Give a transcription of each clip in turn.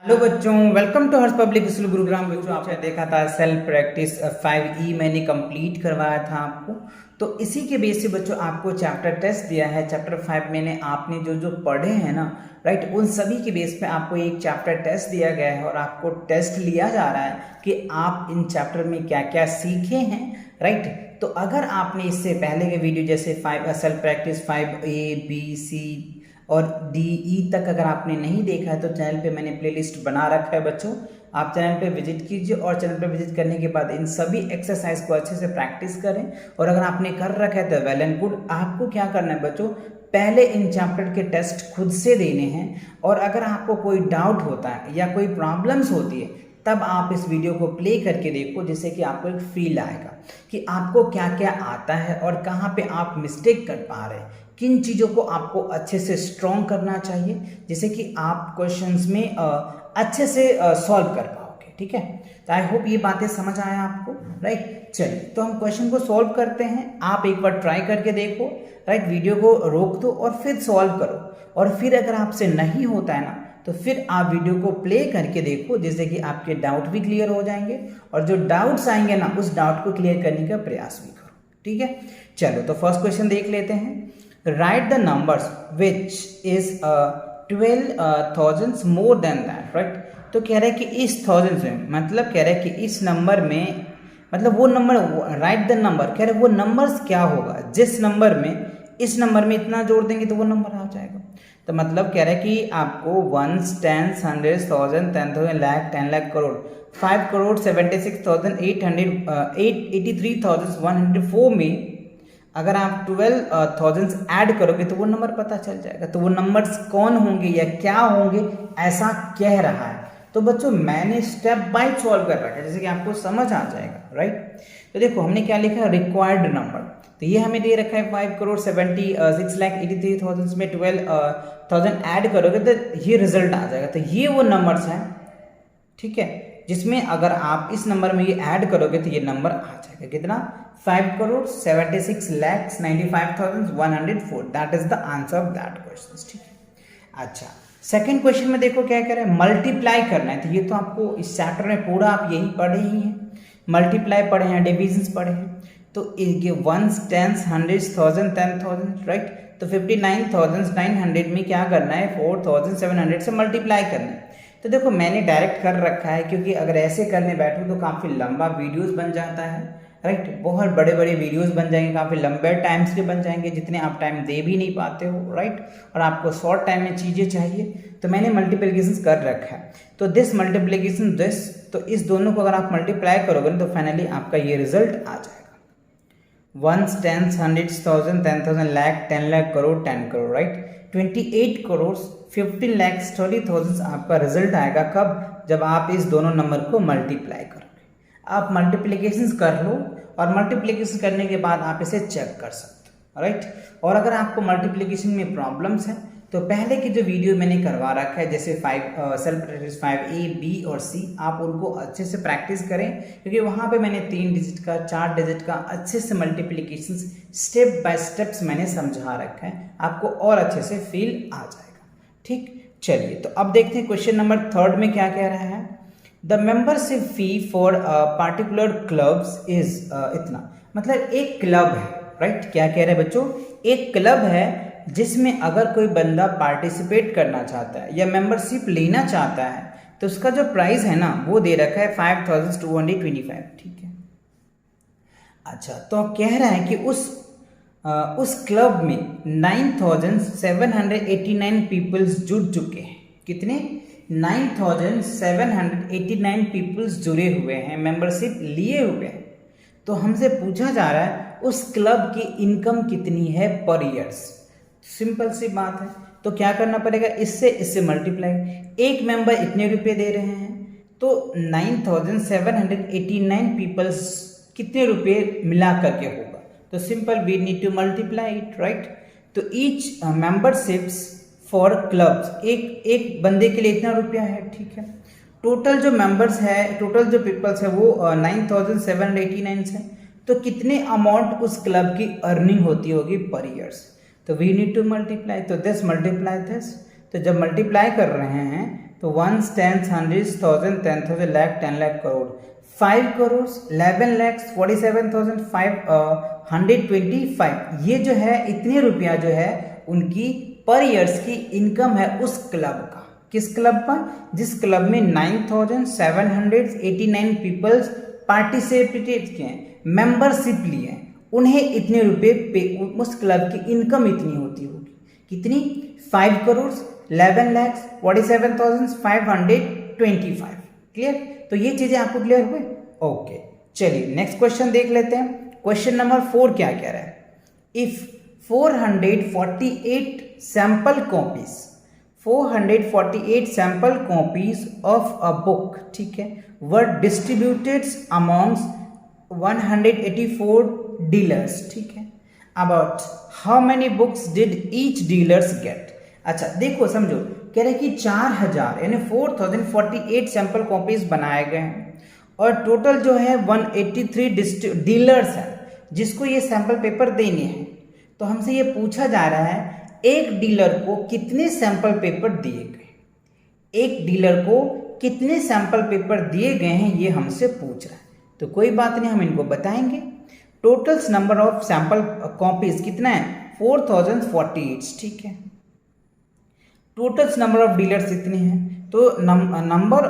Hello बच्चों, welcome to Harsh public school Gurugram. बच्चों, आपने देखा था सेल्फ प्रैक्टिस 5E मैंने कंप्लीट करवाया था आपको। तो इसी के बेस से बच्चों आपको चैप्टर टेस्ट दिया है। चैप्टर 5 मैंने आपने जो जो पढ़े हैं ना, राइट, उन सभी के बेस पे आपको एक चैप्टर टेस्ट दिया गया है और आपको टेस्ट लिया जा रहा है कि आप इन चैप्टर में क्या क्या सीखे हैं, राइट। तो अगर आपने इससे पहले के वीडियो जैसे self practice 5A, B, C और DE तक अगर आपने नहीं देखा है तो चैनल पे मैंने प्लेलिस्ट बना रखा है बच्चों। आप चैनल पे विजिट कीजिए और चैनल पे विजिट करने के बाद इन सभी एक्सरसाइज को अच्छे से प्रैक्टिस करें। और अगर आपने कर रखा है तो वेल एंड गुड। आपको क्या करना है बच्चों, पहले इन चैप्टर के टेस्ट खुद से देने हैं और अगर आपको कोई डाउट होता है या कोई प्रॉब्लम्स होती है तब आप इस वीडियो को प्ले करके देखो, जिससे कि आपको एक फील आएगा कि आपको क्या क्या आता है और कहाँ पे आप मिस्टेक कर पा रहे हैं, किन चीज़ों को आपको अच्छे से स्ट्रॉन्ग करना चाहिए, जिससे कि आप क्वेश्चंस में अच्छे से सॉल्व कर पाओगे। ठीक है, तो आई होप ये बातें समझ आया आपको, राइट। चलिए, तो हम क्वेश्चन को सॉल्व करते हैं। आप एक बार ट्राई करके देखो, राइट, वीडियो को रोक दो और फिर सॉल्व करो। और फिर अगर आपसे नहीं होता है ना तो फिर आप वीडियो को प्ले करके देखो, जिससे कि आपके डाउट भी क्लियर हो जाएंगे और जो डाउट्स आएंगे ना उस डाउट को क्लियर करने का प्रयास भी करो। ठीक है, चलो तो फर्स्ट क्वेश्चन देख लेते हैं। Right the numbers which is 12,000 more than that, right. तो कह रहे हैं कि इस 1000 में, मतलब कह रहे हैं कि इस नंबर में, मतलब वो नंबर, राइट द नंबर, कह रहे वो नंबर्स क्या होगा जिस नंबर में इस नंबर में इतना जोड़ देंगे तो वो नंबर आ जाएगा। तो मतलब कह रहा है कि आपको 1s, 10s, 100s, 1000, 10,000, lakh, 10 lakh, crore, 5,76,883,104 में अगर आप 12,000 ऐड करोगे तो वो नंबर पता चल जाएगा। तो वो नंबर्स कौन होंगे या क्या होंगे ऐसा कह रहा है। तो बच्चों मैंने स्टेप बाय सॉल्व कर रखा है, जैसे कि आपको समझ आ जाएगा, राइट। तो देखो हमने क्या लिखा है, रिक्वायर्ड नंबर। तो ये हमें दे रखा है 5,76,83,000 में 12,000 ऐड करोगे तो ये रिजल्ट आ जाएगा। तो ये वो नंबर्स हैं, ठीक है, जिसमें अगर आप इस नंबर में ये ऐड करोगे तो ये नंबर आ जाएगा कितना, 5,76,95,104। That is the answer of that question. ठीक है, अच्छा सेकंड क्वेश्चन में देखो क्या कह रहा है, मल्टीप्लाई करना है। तो ये तो आपको इस चैप्टर में पूरा आप यही पढ़े ही हैं, मल्टीप्लाई पढ़े हैं, डिविजन्स पढ़े हैं। तो ये 1s, 10s, 100s, 1000, 10,000, राइट। तो 59,900 में क्या करना है, 4,700 से मल्टीप्लाई करना है। तो देखो मैंने डायरेक्ट कर रखा है, क्योंकि अगर ऐसे करने बैठो तो काफ़ी लंबा वीडियोस बन जाता है, राइट। बहुत बड़े बड़े वीडियोस बन जाएंगे, काफ़ी लंबे टाइम्स के बन जाएंगे, जितने आप टाइम दे भी नहीं पाते हो, राइट। और आपको शॉर्ट टाइम में चीज़ें चाहिए, तो मैंने मल्टीप्लिकेशन कर रखा है। तो दिस मल्टीप्लिकेशन दिस, तो इस दोनों को अगर आप मल्टीप्लाई करोगे तो फाइनली आपका ये रिजल्ट आ जाएगा। 1s, 10s, 100s, 1000, 10,000, lakh, 10 lakh, crore, 10 crore, right. 28 crore 15 lakh 30,000 आपका रिजल्ट आएगा। कब, जब आप इस दोनों नंबर को मल्टीप्लाई करोगे। आप मल्टीप्लिकेशन कर लो और मल्टीप्लिकेशन करने के बाद आप इसे चेक कर सकते हो, राइट। और अगर आपको मल्टीप्लिकेशन में प्रॉब्लम्स है तो पहले की जो वीडियो मैंने करवा रखा है, जैसे सेल्फ प्रैक्टिस 5A, B और C, आप उनको अच्छे से प्रैक्टिस करें, क्योंकि वहाँ पे मैंने 3 डिजिट का, 4 डिजिट का अच्छे से मल्टीप्लिकेशन स्टेप बाय स्टेप्स मैंने समझा रखा है, आपको और अच्छे से फील आ जाएगा। ठीक, चलिए तो अब देखते हैं क्वेश्चन नंबर 3 में क्या कह रहा है। The membership fee for particular clubs is इतना, मतलब एक क्लब है, राइट। क्या कह रहे हैं बच्चों, एक क्लब है जिसमें अगर कोई बंदा पार्टिसिपेट करना चाहता है या मेंबरशिप लेना चाहता है तो उसका जो प्राइस है ना वो दे रखा है 5,225। ठीक है, अच्छा तो कह रहा है कि उस क्लब में 9,789 पीपल्स जुड़ चुके हैं। कितने, 9,789 पीपल्स जुड़े हुए हैं, मेंबरशिप लिए हुए हैं। तो हमसे पूछा जा रहा है उस क्लब की इनकम कितनी है पर ईयर्स। सिंपल सी बात है, तो क्या करना पड़ेगा, इससे मल्टीप्लाई। एक मेंबर इतने रुपए दे रहे हैं तो 9,789 पीपल्स कितने रुपए मिला करके होगा। तो simple we need to multiply it, right. तो ईच मेंबरशिप्स फॉर क्लब्स, एक बंदे के लिए इतना रुपया है। ठीक है, टोटल जो मेंबर्स है, टोटल जो पीपल्स है वो 9,789 है। तो कितने अमाउंट उस क्लब की अर्निंग होती होगी पर ईयर्स। तो वी नीड टू मल्टीप्लाई, तो दिस मल्टीप्लाई दिस। तो जब मल्टीप्लाई कर रहे हैं तो 1s 10s 100s 1000 10,000 lakh 10 lakh crore 5 crore 11 lakhs 47,525 ये जो है इतने रुपया जो है उनकी पर ईयर्स की इनकम है उस क्लब का। किस क्लब का? जिस क्लब में 9,789 पीपल्स पार्टिसिपेटेड किए हैं, मेंबरशिप लिए हैं, उन्हें इतने रुपए उस क्लब की इनकम इतनी होती होगी। कितनी? 5 करोड़ 11 lakhs 47,525। क्लियर? तो ये चीजें आपको क्लियर हुए? ओके, चलिए नेक्स्ट क्वेश्चन देख लेते हैं। क्वेश्चन नंबर 4 क्या कह रहा है? If 448 sample copies of a book, ठीक है, वर डिस्ट्रीब्यूटेड अमॉन्ग्स 184 डीलर्स, ठीक है, about how many books did each dealers get. अच्छा देखो समझो, कह रहे कि 4000 यानी 4048 सैंपल कॉपीज बनाए गए हैं और टोटल जो है 183 डीलर्स हैं जिसको ये सैंपल पेपर देने हैं। तो हमसे ये पूछा जा रहा है एक डीलर को कितने सैंपल पेपर दिए गए, एक डीलर को कितने सैंपल पेपर दिए गए हैं ये हमसे पूछ रहा है। तो कोई बात नहीं, हम इनको बताएंगे। Total number of sample copies कितना है? 4048, ठीक है। टोटल नंबर ऑफ डीलर्स इतने हैं, तो नंबर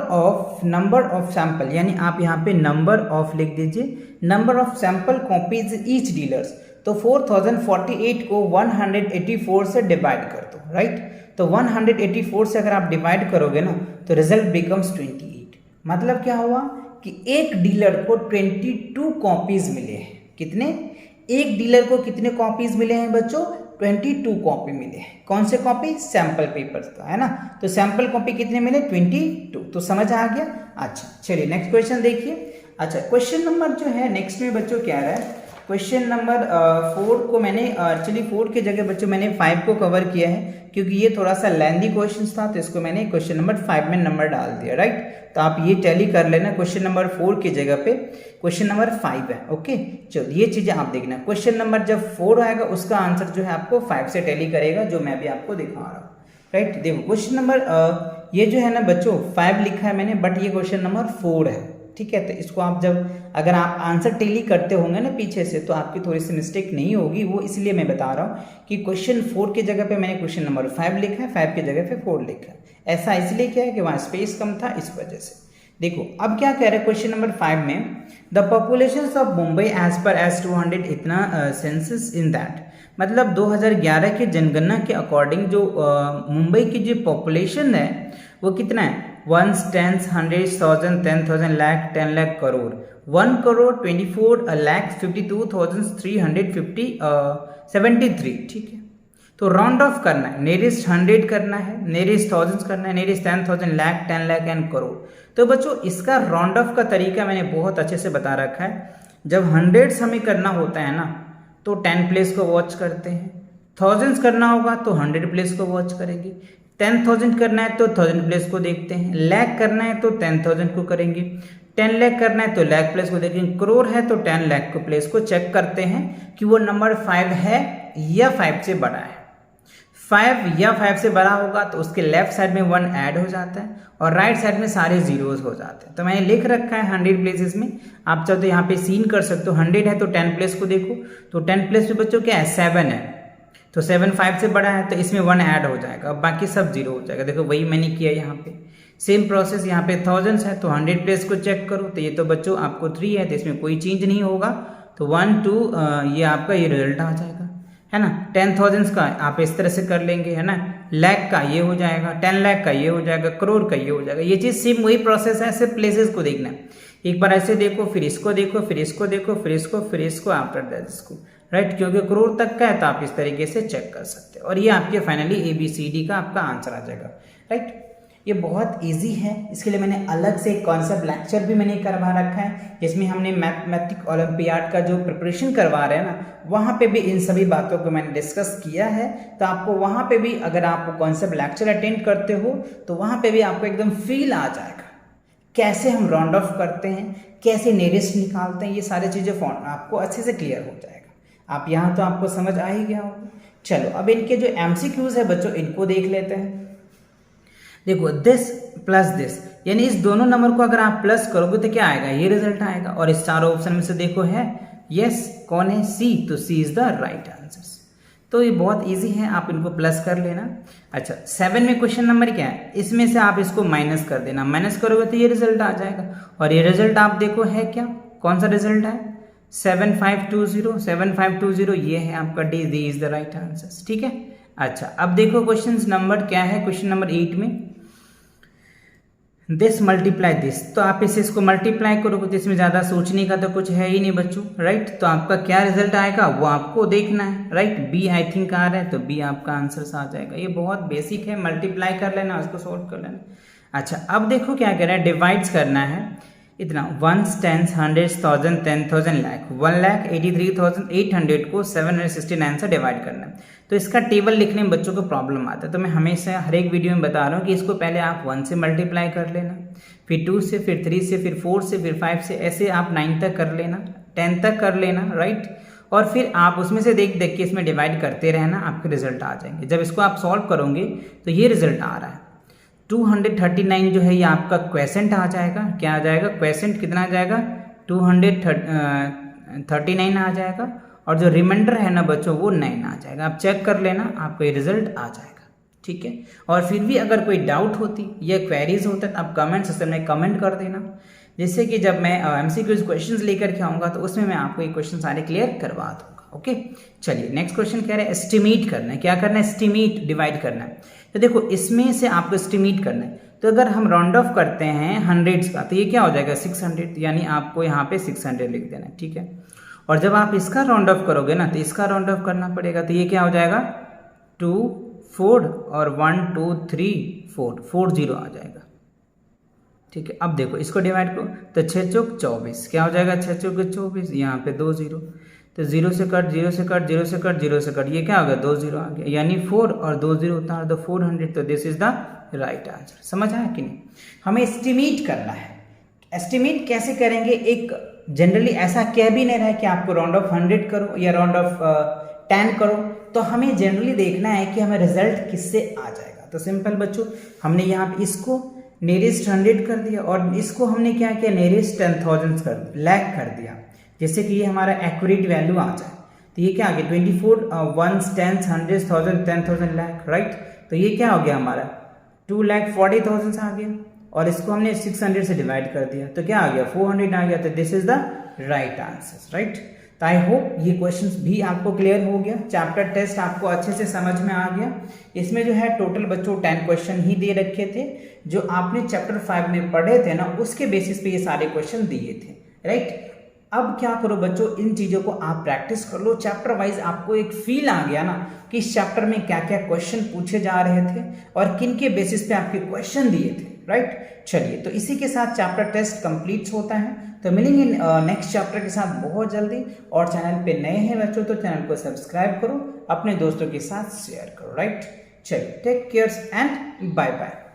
ऑफ सैंपल यानी आप यहाँ पे नंबर ऑफ लिख दीजिए, number of sample copies each dealers. तो 4048 को 184 से डिवाइड कर दो, राइट। तो 184 से अगर आप डिवाइड करोगे ना तो रिजल्ट बिकम्स 28। मतलब क्या हुआ कि एक डीलर को 22 कॉपीज मिले हैं। कितने? एक डीलर को कितने कॉपीज मिले हैं बच्चों? 22 कॉपी मिले हैं। कौन से कॉपी? सैंपल पेपर्स का, है ना। तो सैंपल कॉपी कितने मिले? 22। तो समझ आ गया। अच्छा चलिए नेक्स्ट क्वेश्चन देखिए। अच्छा क्वेश्चन नंबर जो है नेक्स्ट में बच्चों क्या रहा है? क्वेश्चन नंबर 4 को मैंने एक्चुअली 4 की जगह बच्चों मैंने 5 को कवर किया है क्योंकि ये थोड़ा सा लेंथी क्वेश्चन था, तो इसको मैंने क्वेश्चन नंबर 5 में नंबर डाल दिया, राइट। तो आप ये टैली कर लेना, क्वेश्चन नंबर 4 की जगह पे क्वेश्चन नंबर 5 है। ओके चलो ये चीजें आप देखना। क्वेश्चन नंबर जब 4 आएगा उसका आंसर जो है आपको 5 से टैली करेगा, जो मैं भी आपको दिखा रहा हूँ, राइट। देखो क्वेश्चन नंबर ये जो है ना बच्चों 5 लिखा है मैंने, बट ये क्वेश्चन नंबर 4 है, ठीक है। तो इसको आप जब अगर आप आंसर टैली करते होंगे ना पीछे से तो आपकी थोड़ी सी मिस्टेक नहीं होगी, वो इसलिए मैं बता रहा हूँ कि क्वेश्चन 4 की जगह पे मैंने क्वेश्चन नंबर 5 लिखा है, 5 की जगह पे 4 लिखा है। ऐसा इसलिए क्या है कि वहाँ स्पेस कम था, इस वजह से। देखो अब क्या कह रहे हैं क्वेश्चन नंबर 5 में, the population of Mumbai as per as 200 इतना सेंसस इन दैट, मतलब 2011 के जनगणना के अकॉर्डिंग जो मुंबई की जो पॉपुलेशन है वो कितना है? 1s 10s 100s 1000 10,000 lakh 10 lakh crore 1,24,52,373, ठीक है। तो राउंड ऑफ करना है, नियरेस्ट 100 करना है, नियरेस्ट 1000 करना है, nearest 10,000 lakh 10 lakh and crore. तो बच्चों इसका राउंड ऑफ का तरीका मैंने बहुत अच्छे से बता रखा है। जब 100s हमें करना होता है ना तो 10 प्लेस को वॉच करते हैं, 1000s करना होगा तो 100 प्लेस को वॉच करेंगे, 10,000 करना है तो 1000 प्लेस को देखते हैं, लाख करना है तो 10,000 को करेंगे, 10 लाख करना है तो लाख प्लेस को देखेंगे, करोड़ है तो 10 लाख को प्लेस को चेक करते हैं कि वो नंबर 5 है या 5 से बड़ा है। 5 या 5 से बड़ा होगा तो उसके लेफ्ट साइड में 1 ऐड हो जाता है और राइट साइड में सारे जीरोस हो जाते हैं। तो मैंने लिख रखा है 100 प्लेसेस में, आप चाहो तो यहाँ पे सीन कर सकते हो। 100 है तो 10 प्लेस को देखो, तो 10 प्लेस पे बच्चों क्या है? 7 है, तो 7 5 से बड़ा है तो इसमें 1 ऐड हो जाएगा, बाकी सब जीरो हो जाएगा। देखो वही मैंने किया यहाँ पे। सेम प्रोसेस यहाँ पे 1000s है तो 100 प्लेस को चेक करो, तो ये तो बच्चों आपको 3 है तो इसमें कोई चेंज नहीं होगा, तो 1 2 ये आपका ये रिजल्ट आ जाएगा, है ना। 10,000s का आप इस तरह से कर लेंगे, है ना, लाख का ये हो जाएगा, 10 लाख का ये हो जाएगा, करोड़ का ये हो जाएगा। ये चीज़ सेम वही प्रोसेस है, सिर्फ प्लेसेस को देखना है। एक बार ऐसे देखो, फिर इसको देखो, फिर इसको देखो, फिर इसको आफ्टर दैट इसको, राइट। क्योंकि करोड़ तक का है तो आप इस तरीके से चेक कर सकते हैं और ये आपके फाइनली ABCD का आपका आंसर आ जाएगा, राइट। ये बहुत इजी है, इसके लिए मैंने अलग से एक कॉन्सेप्ट लेक्चर भी मैंने करवा रखा है जिसमें हमने मैथमेटिक ओलंपियाड का जो प्रिपरेशन करवा रहे हैं ना, वहाँ पे भी इन सभी बातों को मैंने डिस्कस किया है। तो आपको वहाँ पे भी अगर आप कॉन्सेप्ट लेक्चर अटेंड करते हो तो वहाँ पे भी आपको एकदम फील आ जाएगा कैसे हम राउंड ऑफ करते हैं, कैसे नियरेस्ट निकालते हैं, ये सारी चीज़ें आपको अच्छे से क्लियर हो जाएगा। आप यहाँ तो आपको समझ आ ही गया होगा। चलो अब इनके जो MCQs है बच्चों इनको देख लेते हैं। देखो दिस प्लस दिस, यानी इस दोनों नंबर को अगर आप प्लस करोगे तो क्या आएगा, ये रिजल्ट आएगा। और इस चारों ऑप्शन में से देखो है यस, कौन है, सी, तो सी इज द राइट आंसर। तो ये बहुत इजी है, आप इनको प्लस कर लेना। अच्छा 7 में क्वेश्चन नंबर क्या है, इसमें से आप इसको माइनस कर देना, माइनस करोगे तो ये रिजल्ट आ जाएगा। और ये रिजल्ट आप देखो है क्या, कौन सा रिजल्ट है, 7520, ये है आपका D, the is the right answer. ठीक है। अच्छा अब देखो क्वेश्चन नंबर क्या है, क्वेश्चन नंबर 8 में दिस मल्टीप्लाई दिस, तो आप इसको मल्टीप्लाई करोगे तो इसमें ज़्यादा सोचने का तो कुछ है ही नहीं बच्चों, राइट। तो आपका क्या रिजल्ट आएगा वो आपको देखना है, राइट। बी आई थिंक आ रहा है, तो बी आपका आंसर आ जाएगा। ये बहुत बेसिक है, मल्टीप्लाई कर लेना, उसको सोल्व कर लेना। अच्छा अब देखो क्या कह रहा है, डिवाइड्स करना है इतना, 1s 10s 100s 1000 10,000 लाख, 1,83,800 को 769 से डिवाइड करना है। तो इसका टेबल लिखने में बच्चों को प्रॉब्लम आता है, तो मैं हमेशा हर एक वीडियो में बता रहा हूँ कि इसको पहले आप 1 से मल्टीप्लाई कर लेना, फिर 2 से, फिर 3 से, फिर 4 से, फिर 5 से, ऐसे आप 9 तक कर लेना, 10 तक कर लेना, राइट। और फिर आप उसमें से देख देख के इसमें डिवाइड करते रहना, आपके रिजल्ट आ जाएंगे। जब इसको आप सॉल्व करोगे तो ये रिजल्ट आ रहा है 239 जो है ये आपका क्वेसेंट आ जाएगा। क्या आ जाएगा, क्वेसेंट कितना आ जाएगा, 239 आ जाएगा। और जो रिमाइंडर है ना बच्चों वो 9 आ जाएगा। आप चेक कर लेना, आपको ये रिजल्ट आ जाएगा। ठीक है। और फिर भी अगर कोई डाउट होती या क्वेरीज होता है तो आप कमेंट सेक्शन में कमेंट कर देना, जैसे कि जब मैं MCQ क्वेश्चंस लेकर के आऊँगा तो उसमें मैं आपको ये क्वेश्चन सारे क्लियर करवा दूँगा। ओके चलिए नेक्स्ट क्वेश्चन कह रहे हैं एस्टिमेट करना है। क्या करना है, एस्टिमेट, डिवाइड करना है। तो देखो इसमें से आपको एस्टिमेट करना है, तो अगर हम राउंड ऑफ करते हैं हंड्रेड्स का तो ये क्या हो जाएगा 600, यानी आपको यहाँ पे 600 लिख देना है। ठीक है। और जब आप इसका राउंड ऑफ करोगे ना तो इसका राउंड ऑफ करना पड़ेगा, तो ये क्या हो जाएगा 2 4 और 1 2 3 4 40 आ जाएगा। ठीक है। अब देखो इसको डिवाइड करो तो 6 चौक 24, क्या हो जाएगा 6 चौक 24, यहाँ पे 2 0, तो 0 से कट 0 से कट 0 से कट 0 से कट, ये क्या हो गया 2 0 आ गया, यानी 4 और 2 0 उतार दो 400, तो this is the right answer. समझ आया कि नहीं। हमें एस्टिमेट करना है। एस्टिमेट कैसे करेंगे, एक जनरली ऐसा कह भी नहीं रहा है कि आपको राउंड ऑफ 100 करो या राउंड ऑफ 10 करो, तो हमें जनरली देखना है कि हमें रिजल्ट किससे आ जाएगा। तो सिंपल बच्चों, हमने यहाँ पे इसको नियरेस्ट 100 कर दिया और इसको हमने क्या किया नियरेस्ट 10,000 कर दिया, लाख कर दिया, जैसे कि ये हमारा एक्यूरेट वैल्यू आ जाए। तो ये क्या आ गया 24 1s 10s 100s 1000 10,000 lakh, right. तो ये क्या हो गया हमारा 2,40,000 आ गया, और इसको हमने 600 से डिवाइड कर दिया तो क्या आ गया 400 आ गया। तो this is the right answer, right. तो आई होप ये क्वेश्चंस भी आपको क्लियर हो गया, चैप्टर टेस्ट आपको अच्छे से समझ में आ गया। इसमें जो है टोटल बच्चों 10 क्वेश्चन ही दे रखे थे, जो आपने चैप्टर 5 में पढ़े थे ना उसके बेसिस पे ये सारे क्वेश्चन दिए थे, राइट। अब क्या करो बच्चों, इन चीजों को आप प्रैक्टिस कर लो, चैप्टर वाइज आपको एक फील आ गया ना कि इस चैप्टर में क्या क्या क्वेश्चन पूछे जा रहे थे और किन के बेसिस पे आपके क्वेश्चन दिए थे, राइट। चलिए तो इसी के साथ चैप्टर टेस्ट कंप्लीट होता है, तो मिलेंगे नेक्स्ट चैप्टर के साथ बहुत जल्दी। और चैनल पे नए हैं बच्चों तो चैनल को सब्सक्राइब करो, अपने दोस्तों के साथ शेयर करो, राइट। चलिए take care and bye bye.